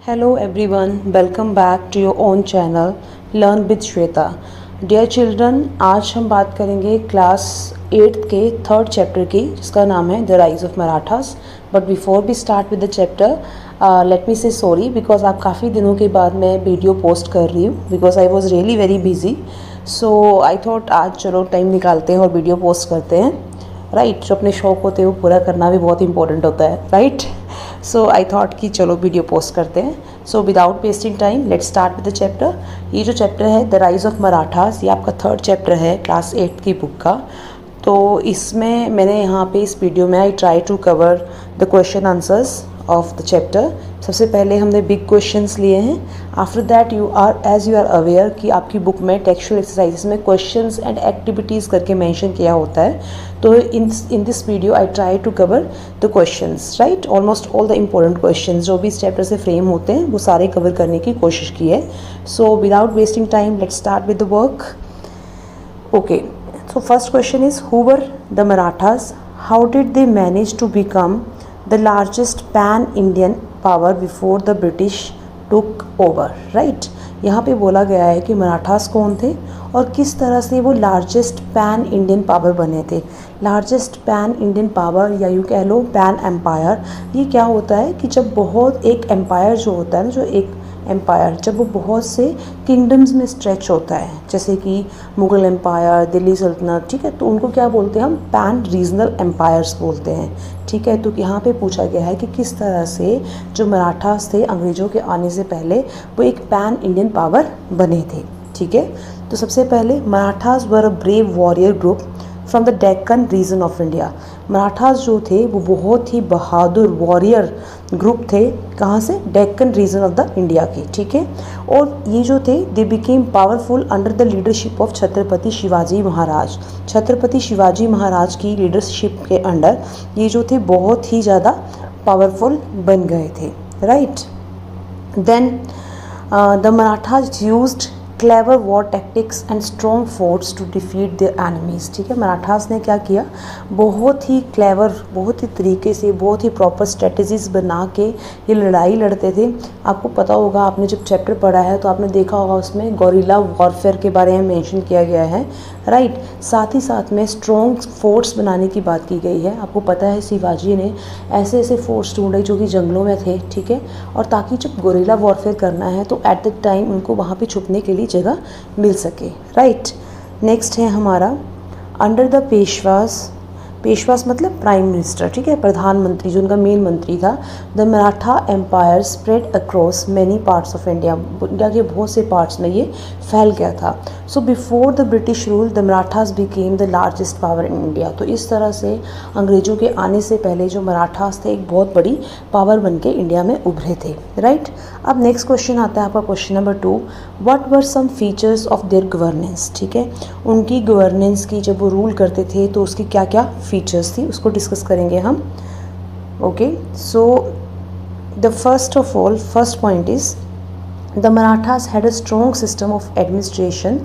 Hello everyone, welcome back to your own channel Learn with Shweta. Dear children, आज हम बात करेंगे class 8 के थर्ड चैप्टर की जिसका नाम है the rise of Marathas. But before we start with the chapter let me say sorry because आप काफ़ी दिनों के बाद मैं वीडियो पोस्ट कर रही हूँ because I was really very busy. So I thought आज चलो टाइम निकालते हैं और वीडियो पोस्ट करते हैं. राइट जो अपने शौक होते हैं वो पूरा करना भी बहुत इंपॉर्टेंट होता है. राइट सो आई थॉट कि चलो वीडियो पोस्ट करते हैं. So without wasting time let's start with the chapter. ये जो चैप्टर है द राइज ऑफ मराठास, ये आपका थर्ड चैप्टर है क्लास 8 की बुक का. तो इसमें मैंने यहाँ पे इस वीडियो में I try to cover the question answers of the chapter. सबसे पहले हमने बिग क्वेश्चंस लिए हैं. After that you are aware कि आपकी बुक में टेक्सचुअल एक्सरसाइजेस में क्वेश्चंस एंड एक्टिविटीज़ करके मेंशन किया होता है. तो in this video I try to cover the questions. Right almost all the important questions जो भी इस चैप्टर से फ्रेम होते हैं वो सारे कवर करने की कोशिश की है. So without wasting time let's start with the work. Okay, so first question is, who were the Marathas? How did they manage to become the largest pan-Indian power before the British took over? Right? यहाँ पे बोला गया है कि मराठास कौन थे और किस तरह से वो लार्जेस्ट पैन इंडियन पावर बने थे. लार्जेस्ट पैन इंडियन पावर या यूँ कह लो पैन एम्पायर. ये क्या होता है कि जब बहुत एक एम्पायर जो होता है ना, जो एक एम्पायर जब वो बहुत से किंगडम्स में स्ट्रेच होता है, जैसे कि मुग़ल एम्पायर, दिल्ली सल्तनत, ठीक है, तो उनको क्या बोलते हैं हम पैन रीजनल एम्पायर्स बोलते हैं. ठीक है, तो यहाँ पे पूछा गया है कि किस तरह से जो मराठास थे अंग्रेज़ों के आने से पहले वो एक पैन इंडियन पावर बने थे. ठीक है, तो सबसे पहले Marathas were a brave warrior group from the Deccan region of India. Marathas जो थे वो बहुत ही बहादुर वॉरियर ग्रुप थे. कहाँ से? Deccan region of the India के. ठीक है, और ये जो थे they became powerful under the leadership of Chhatrapati Shivaji Maharaj. Chhatrapati Shivaji Maharaj की लीडरशिप के अंडर ये जो थे बहुत ही ज़्यादा पावरफुल बन गए थे. Right, then the Marathas used clever war tactics and strong forts to defeat their enemies. ठीक है, मराठास ने क्या किया, बहुत ही क्लेवर, बहुत ही तरीके से, बहुत ही प्रॉपर स्ट्रेटजीज बना के ये लड़ाई लड़ते थे. आपको पता होगा, आपने जब चैप्टर पढ़ा है तो आपने देखा होगा उसमें गोरिल्ला वॉरफेयर के बारे में मेंशन किया गया है. राइट, साथ ही साथ में स्ट्रॉन्ग फोर्ट्स बनाने की बात की गई है. आपको पता है शिवाजी ने ऐसे ऐसे फोर्ट्स ढूंढे जो कि जंगलों में थे. ठीक है, और ताकि जब गोरिल्ला वॉरफेयर करना है तो एट द टाइम उनको वहाँ पे छुपने के लिए जगह मिल सके. राइट, नेक्स्ट है हमारा अंडर द पेशवास. पेशवास मतलब प्राइम मिनिस्टर. ठीक है, प्रधानमंत्री जो उनका मेन मंत्री था. The Maratha empire spread across many parts of India. India के बहुत से पार्ट्स में ये फैल गया था. So before the British rule the Marathas became the largest power in India. तो इस तरह से अंग्रेज़ों के आने से पहले जो मराठास थे एक बहुत बड़ी पावर बन के इंडिया में उभरे थे. राइट, अब नेक्स्ट क्वेश्चन आता है आपका question number 2. What were some features of their governance. ठीक है, उनकी गवर्नेंस की जब वो रूल करते थे तो उसकी क्या क्या फीचर्स थी उसको डिस्कस करेंगे हम. Okay, so the first point is the Marathas had a strong system of administration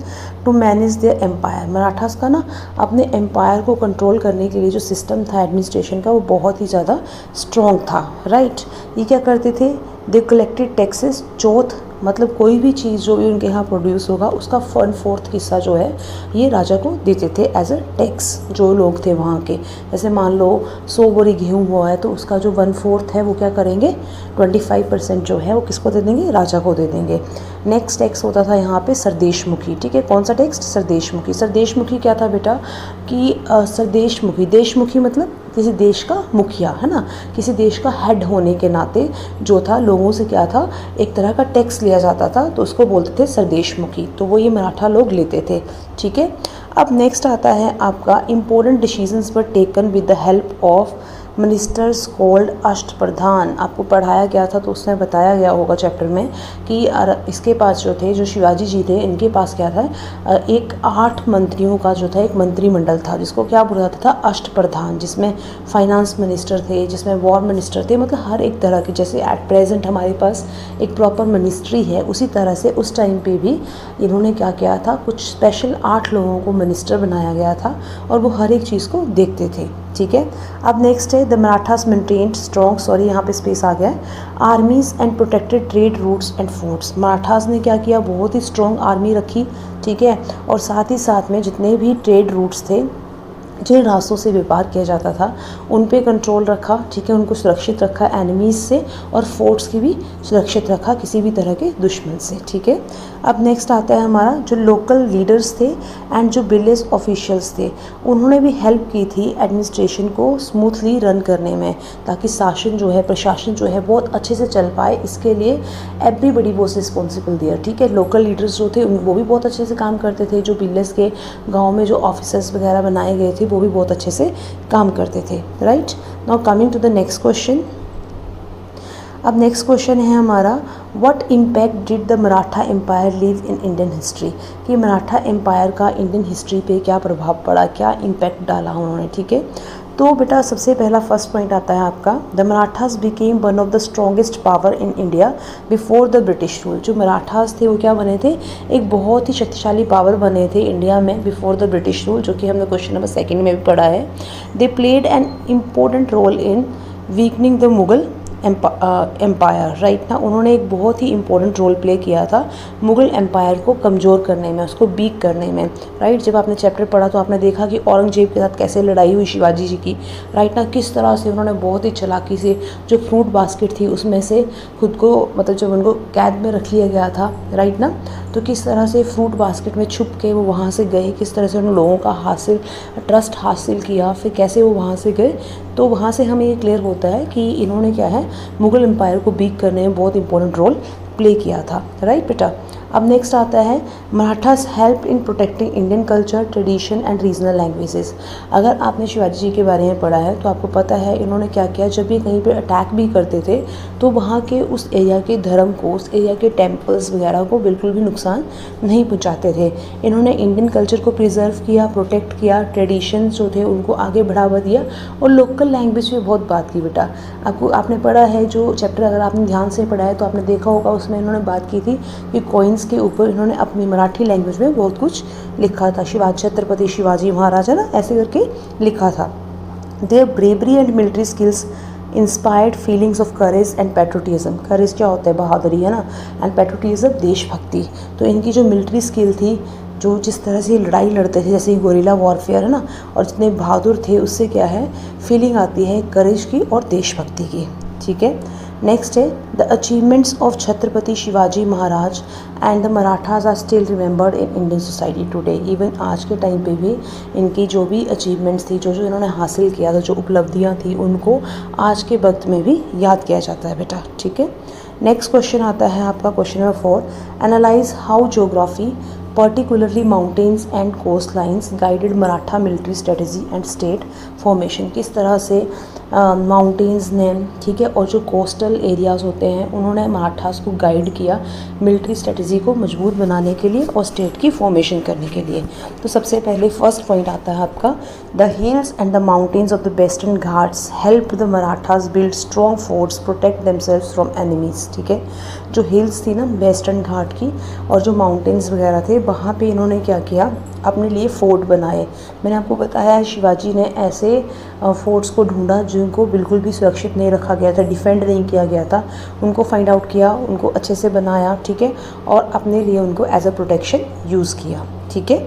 to manage their empire. Marathas का ना अपने एम्पायर को कंट्रोल करने के लिए जो सिस्टम था एडमिनिस्ट्रेशन का वो बहुत ही ज़्यादा स्ट्रॉन्ग था. राइट, ये क्या करते थे, दे कलेक्टेड टैक्सेस. चौथ मतलब कोई भी चीज़ जो भी उनके यहाँ प्रोड्यूस होगा उसका 1/4 हिस्सा जो है ये राजा को देते थे एज अ टैक्स. जो लोग थे वहाँ के, जैसे मान लो 100 बोरी गेहूँ हुआ है तो उसका जो 1/4 है वो क्या करेंगे, 25% जो है वो किसको दे देंगे, राजा को दे देंगे. नेक्स्ट टैक्स होता था यहाँ पे सरदेशमुखी. ठीक है, कौन सा टैक्स, सरदेशमुखी. सरदेशमुखी क्या था बेटा कि सरदेशमुखी, देशमुखी मतलब किसी देश का मुखिया है ना, किसी देश का हेड होने के नाते जो था लोगों से क्या था एक तरह का टैक्स लिया जाता था तो उसको बोलते थे सरदेशमुखी. तो वो ये मराठा लोग लेते थे. ठीक है, अब नेक्स्ट आता है आपका important decisions were taken with the help of ministers called Ashtapradhan. आपको पढ़ाया गया था तो उसमें बताया गया होगा चैप्टर में कि इसके पास जो थे, जो शिवाजी जी थे, इनके पास क्या था, एक 8 मंत्रियों का जो था एक मंत्रिमंडल था जिसको क्या बोला जाता था, अष्टप्रधान. जिसमें फाइनेंस मिनिस्टर थे, जिसमें वॉर मिनिस्टर थे, मतलब हर एक तरह के, जैसे एट प्रेजेंट हमारे पास एक प्रॉपर मिनिस्ट्री है उसी तरह से उस टाइम पे भी इन्होंने क्या किया था, कुछ स्पेशल 8 लोगों को मिनिस्टर बनाया गया था और वो हर एक चीज़ को देखते थे. ठीक है। अब नेक्स्ट है the Marathas maintained strong, sorry यहाँ पे स्पेस आ गया है, armies and protected trade routes and forts. Marathas ने क्या किया, बहुत ही स्ट्रॉन्ग आर्मी रखी, ठीक है, और साथ ही साथ में जितने भी ट्रेड रूट्स थे, जिन रास्तों से व्यापार किया जाता था, उन पे कंट्रोल रखा, ठीक है, उनको सुरक्षित रखा एनिमीज़ से, और फोर्ट्स की भी सुरक्षित रखा किसी भी तरह के दुश्मन से, ठीक है। अब नेक्स्ट आता है हमारा जो लोकल लीडर्स थे एंड जो विलेज ऑफिशियल्स थे, उन्होंने भी हेल्प की थी एडमिनिस्ट्रेशन को स्मूथली रन करने में, ताकि शासन जो है, प्रशासन जो है, बहुत अच्छे से चल पाए। इसके लिए एवरीबडी वॉज रिस्पॉन्सिबल देयर, ठीक है। लोकल लीडर्स जो थे वो भी बहुत अच्छे से काम करते थे, जो विलेज के गाँव में जो ऑफिसर्स वगैरह बनाए गए थे वो भी बहुत अच्छे से काम करते थे, right. Now coming to the next question. अब नेक्स्ट क्वेश्चन है हमारा, what impact did the Maratha empire leave in Indian history, कि मराठा एम्पायर का इंडियन हिस्ट्री पे क्या प्रभाव पड़ा, क्या इम्पैक्ट डाला उन्होंने, ठीक है। तो बेटा सबसे पहला फर्स्ट पॉइंट आता है आपका, the Marathas became one of the strongest power in India before the British rule. जो मराठास थे वो क्या बने थे, एक बहुत ही शक्तिशाली पावर बने थे इंडिया में बिफोर द ब्रिटिश रूल, जो कि हमने क्वेश्चन नंबर 2 में भी पढ़ा है। They played an important role in weakening the Mughal empire, right ना। उन्होंने एक बहुत ही इंपॉर्टेंट रोल प्ले किया था मुग़ल एम्पायर को कमज़ोर करने में, उसको वीक करने में, राइट। जब आपने चैप्टर पढ़ा तो आपने देखा कि औरंगजेब के साथ कैसे लड़ाई हुई शिवाजी जी की, राइट ना, किस तरह से उन्होंने बहुत ही चालाकी से जो फ्रूट बास्केट थी उसमें से खुद को, मतलब जब उनको कैद में रख लिया गया था, राइट ना, तो किस तरह से फ्रूट बास्केट में छुप के वो वहाँ से गए, किस तरह से उन लोगों का ट्रस्ट हासिल किया, फिर कैसे वो वहाँ से गए। तो वहाँ से हमें ये क्लियर होता है कि इन्होंने क्या है, मुग़ल एम्पायर को बीट करने में बहुत इंपॉर्टेंट रोल प्ले किया था, राइट बेटा। अब नेक्स्ट आता है, Marathas help in protecting Indian culture, tradition and regional languages. अगर आपने शिवाजी जी के बारे में पढ़ा है तो आपको पता है इन्होंने क्या किया, जब ये कहीं पे अटैक भी करते थे तो वहाँ के उस एरिया के धर्म को, उस एरिया के टेम्पल्स वगैरह को बिल्कुल भी नुकसान नहीं पहुँचाते थे। इन्होंने इंडियन कल्चर को प्रिजर्व किया, प्रोटेक्ट किया, ट्रेडिशन जो थे उनको आगे बढ़ावा दिया, और लोकल लैंग्वेज में बहुत बात की बेटा। आपने पढ़ा है जो चैप्टर, अगर आपने ध्यान से पढ़ा है तो आपने देखा होगा, उसमें इन्होंने बात की थी कि कॉइन्स के ऊपर इन्होंने अपनी मराठी लैंग्वेज में बहुत कुछ लिखा था, छत्रपति शिवाजी महाराज, है ना, ऐसे करके लिखा था। Their bravery and military skills inspired feelings of courage and patriotism. Courage क्या होता है, बहादुरी, है ना, एंड पैट्रियोटिज्म देशभक्ति। तो इनकी जो मिलिट्री स्किल थी, जो जिस तरह से लड़ाई लड़ते थे, जैसे गोरिल्ला वॉरफेयर, है ना, और जितने बहादुर थे, उससे क्या है, फीलिंग आती है करेज की और देशभक्ति की, ठीक है। नेक्स्ट है, the achievements of Chhatrapati Shivaji Maharaj and the Marathas are still remembered in Indian society today. Even आज के टाइम पे भी इनकी जो भी अचीवमेंट्स थी, जो इन्होंने हासिल किया था, जो उपलब्धियां थी, उनको आज के वक्त में भी याद किया जाता है बेटा, ठीक है। नेक्स्ट क्वेश्चन आता है आपका question number 4, analyse how geography particularly mountains and coastlines guided Maratha military strategy and state formation. किस तरह से माउंटेन्स ने, ठीक है, और जो कोस्टल एरियाज़ होते हैं, उन्होंने मराठास को गाइड किया मिलिट्री स्ट्रेटजी को मजबूत बनाने के लिए और स्टेट की फॉर्मेशन करने के लिए। तो सबसे पहले फर्स्ट पॉइंट आता है आपका, the hills and the mountains of the western Ghats help the Marathas build strong forts protect themselves from enemies, ठीक है। जो हिल्स थी ना वेस्टर्न घाट की, और जो माउंटेन्स वगैरह थे, वहाँ पे इन्होंने क्या किया, अपने लिए फोर्ट बनाए। मैंने आपको बताया है शिवाजी ने ऐसे फोर्ट्स को ढूंढा जिनको बिल्कुल भी सुरक्षित नहीं रखा गया था, डिफेंड नहीं किया गया था, उनको फाइंड आउट किया, उनको अच्छे से बनाया, ठीक है, और अपने लिए उनको एज अ प्रोटेक्शन यूज़ किया, ठीक है।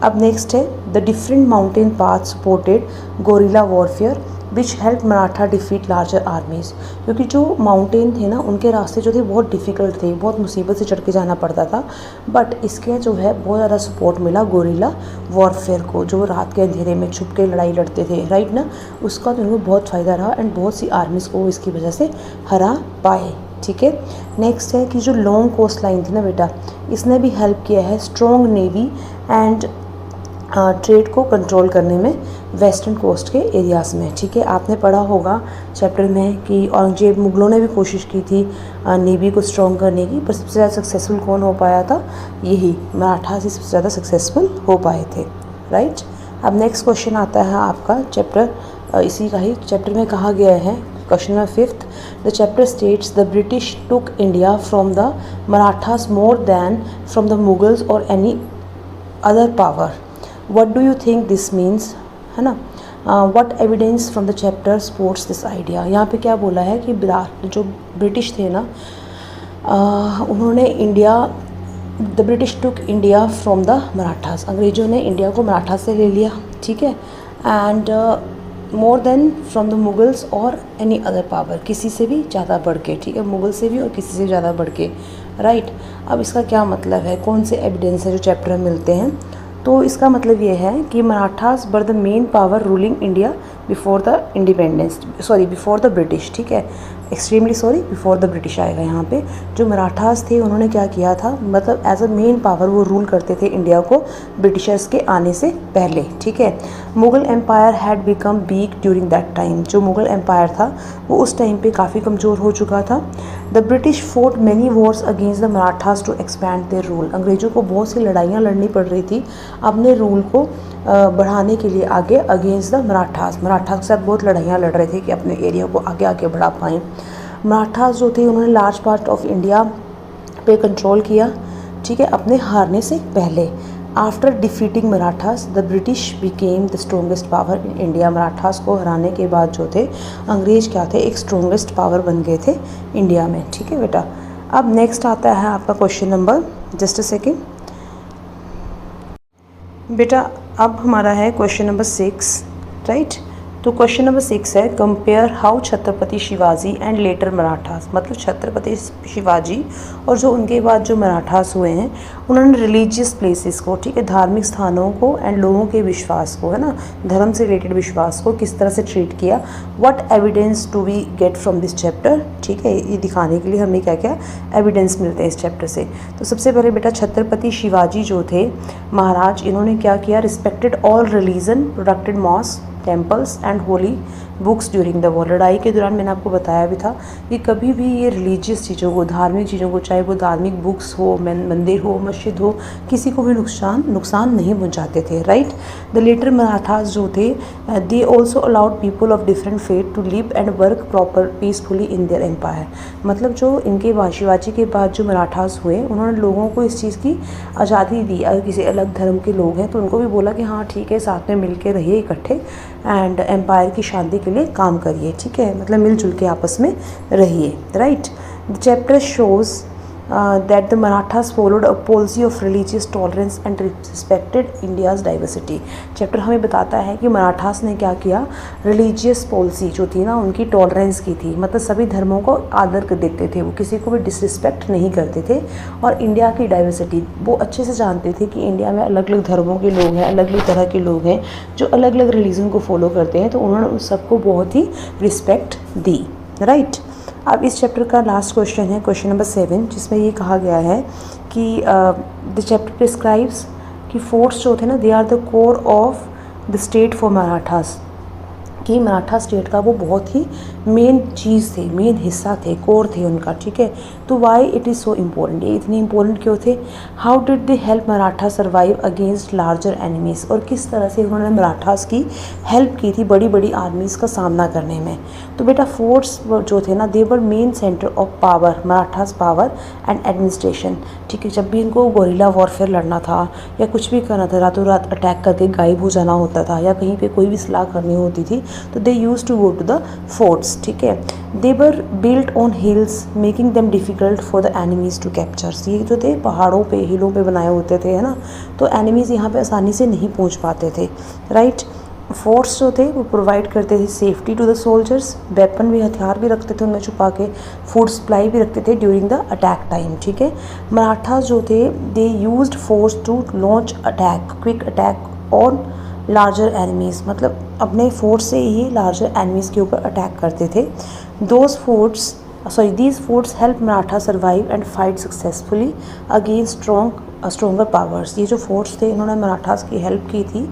अब नेक्स्ट है, the different mountain path supported guerrilla warfare which help Maratha defeat larger armies. क्योंकि जो माउंटेन थे ना, उनके रास्ते जो थे बहुत डिफ़िकल्ट थे, बहुत मुसीबत से चढ़ के जाना पड़ता था, बट इसके जो है बहुत ज़्यादा सपोर्ट मिला गोरिल्ला वॉरफेयर को, जो रात के अंधेरे में छुप के लड़ाई लड़ते थे, राइट ना, उसका तो उनको बहुत फ़ायदा रहा एंड बहुत सी आर्मीज़ को इसकी वजह से हरा पाए, ठीक है। नेक्स्ट है कि जो लॉन्ग कोस्ट लाइन थी ना बेटा, इसने भी हेल्प किया है स्ट्रॉन्ग नेवी एंड ट्रेड को कंट्रोल करने में वेस्टर्न कोस्ट के एरियाज़ में, ठीक है। आपने पढ़ा होगा चैप्टर में कि औरंगजेब, मुग़लों ने भी कोशिश की थी नेवी को स्ट्रॉन्ग करने की, पर सबसे ज़्यादा सक्सेसफुल कौन हो पाया था, यही मराठा से सबसे ज़्यादा सक्सेसफुल हो पाए थे, राइट। अब नेक्स्ट क्वेश्चन आता है आपका चैप्टर, इसी का ही चैप्टर में कहा गया है, question number 5, the chapter states the British took India from the Marathas more than from the Mughals और any other power. What do you think this means, है ना। What evidence from the chapter supports this idea. यहाँ पे क्या बोला है कि जो ब्रिटिश थे ना, उन्होंने the British took India from the Marathas, अंग्रेज़ों ने इंडिया को मराठा से ले लिया, ठीक है, and more than from the Mughals और एनी अदर पावर, किसी से भी ज़्यादा बढ़ के, ठीक है, मुगल से भी और किसी से ज़्यादा बढ़ के, राइट। अब इसका क्या मतलब है, कौन से एविडेंस है जो चैप्टर में मिलते हैं, तो इसका मतलब ये है कि Marathas were the main power ruling India before the independence, before the British, ठीक है, extremely sorry, before the British आएगा यहाँ पे। जो मराठास थे उन्होंने क्या किया था, मतलब एज अ मेन पावर वो रूल करते थे इंडिया को ब्रिटिशर्स के आने से पहले, ठीक है। Mughal empire had become weak during that time, जो मुगल एम्पायर था वो उस टाइम पे काफ़ी कमज़ोर हो चुका था। The British fought many wars against the Marathas to expand their rule, अंग्रेज़ों को बहुत सी लड़ाइयाँ लड़नी पड़ रही थी अपने रूल को बढ़ाने के लिए आगे, अगेंस्ट द मराठास के साथ बहुत लड़ाइयाँ लड़ रहे थे कि अपने एरिया को आगे आगे बढ़ा पाएँ। मराठास जो थे उन्होंने लार्ज पार्ट ऑफ इंडिया पे कंट्रोल किया, ठीक है, अपने हारने से पहले। After defeating Marathas the British became the strongest power in India, Marathas को हराने के बाद जो थे अंग्रेज क्या थे, एक स्ट्रॉन्गेस्ट पावर बन गए थे इंडिया में, ठीक है बेटा। अब नेक्स्ट आता है आपका question number, just a second बेटा, अब हमारा है क्वेश्चन नंबर 6, राइट। तो क्वेश्चन नंबर 6 है, compare how Chhatrapati Shivaji and later Marathas, मतलब छत्रपति शिवाजी और जो उनके बाद जो मराठास हुए हैं उन्होंने रिलीजियस प्लेसेस को, ठीक है, धार्मिक स्थानों को एंड लोगों के विश्वास को, है ना, धर्म से रिलेटेड विश्वास को किस तरह से ट्रीट किया। What evidence do we get from this chapter, ठीक है, ये दिखाने के लिए हमें क्या क्या एविडेंस मिलते हैं इस चैप्टर से। तो सबसे पहले बेटा छत्रपति शिवाजी जो थे महाराज, इन्होंने क्या किया, respected all religion, protected mosque, temples and holy books during the war. लड़ाई के दौरान मैंने आपको बताया भी था कि कभी भी ये रिलीजियस चीज़ों को, धार्मिक चीज़ों को, चाहे वो धार्मिक बुक्स हो, मंदिर हो, मस्जिद हो, किसी को भी नुकसान नहीं पहुंचाते थे, राइट। द लेटर मराठास जो थे they also allowed people of different faith to live and work proper peacefully in their empire, मतलब जो इनके शिवाजी के बाद जो मराठास हुए उन्होंने लोगों को इस चीज़ की आज़ादी दी। अगर किसी अलग धर्म के लोग हैं तो उनको भी बोला कि हाँ ठीक है, साथ में मिल के रहिए इकट्ठे एंड एम्पायर की शांति के लिए काम करिए, ठीक है, मतलब मिलजुल के आपस में रहिए, right. The chapter shows that the Marathas followed a policy of religious tolerance and respected India's diversity। Chapter हमें बताता है कि मराठास ने क्या किया, रिलीजियस पॉलिसी जो थी ना उनकी टॉलरेंस की थी, मतलब सभी धर्मों को आदर कर देते थे, वो किसी को भी डिसरिस्पेक्ट नहीं करते थे, और इंडिया की डाइवर्सिटी वो अच्छे से जानते थे कि इंडिया में अलग अलग धर्मों के लोग हैं, अलग अलग तरह के लोग हैं जो अलग अलग रिलीजन को फॉलो करते हैं, तो उन्होंने उन सबको बहुत ही रिस्पेक्ट दी, राइट। अब इस चैप्टर का लास्ट क्वेश्चन है क्वेश्चन नंबर 7, जिसमें ये कहा गया है कि द चैप्टर प्रिस्क्राइब्स कि फोर्ट्स जो थे ना they are the core of the state for Marathas, कि मराठा स्टेट का वो बहुत ही मेन चीज़ थे, मेन हिस्सा थे, कोर थे उनका, ठीक है। तो why it is so important, ये इतने इम्पोर्टेंट क्यों थे। How did they help Maratha survive against larger enemies, और किस तरह से उन्होंने मराठास की हेल्प की थी बड़ी बड़ी आर्मीज़ का सामना करने में। तो बेटा फोर्ट्स जो थे ना they were main centre of power, Marathas power and administration, ठीक है। जब भी इनको गोरिल्ला वॉरफेयर लड़ना था या कुछ भी करना था, रातों रात अटैक करके गायब हो जाना होता था, या कहीं पे कोई भी सलाह करनी होती थी, तो they use to go to the forts, ठीक है। They were built on hills making them difficult for the enemies to captures, ये जो थे पहाड़ों पे, हिलों पे बनाए होते थे, है ना, तो एनिमीज़ यहाँ पे आसानी से नहीं पहुँच पाते थे, राइट। फोर्ट्स जो थे वो प्रोवाइड करते थे safety to the soldiers, weapon भी, हथियार भी रखते थे उनमें छुपा के, फूड सप्लाई भी रखते थे ड्यूरिंग द अटैक टाइम, ठीक है। मराठास जो थे they used force to launch attack, quick attack on larger enemies, मतलब अपने फोर्स से ही लार्जर एनिमीज़ के ऊपर अटैक करते थे। These forts help Maratha survive and fight successfully against stronger powers, ये जो फोर्स थे इन्होंने मराठास की हेल्प की थी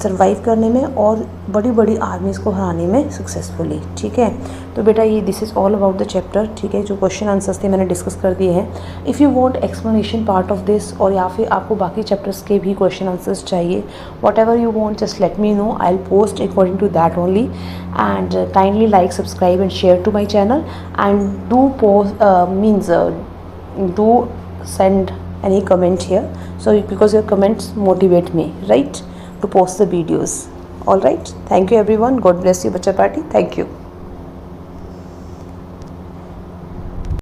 सर्वाइव करने में और बड़ी बड़ी आर्मीज़ को हराने में सक्सेसफुली, ठीक है। तो बेटा ये this is all about the chapter, ठीक है। जो क्वेश्चन आंसर्स थे मैंने डिस्कस कर दिए हैं। If you want explanation part of this, और या फिर आपको बाकी चैप्टर्स के भी क्वेश्चन आंसर्स चाहिए, whatever you want just let me know, I will post according to that only, and kindly like, subscribe and share to my channel, and do send any comment here, so because your comments motivate me, right, to post the videos. All right, thank you everyone, God bless you बच्चा party, thank you.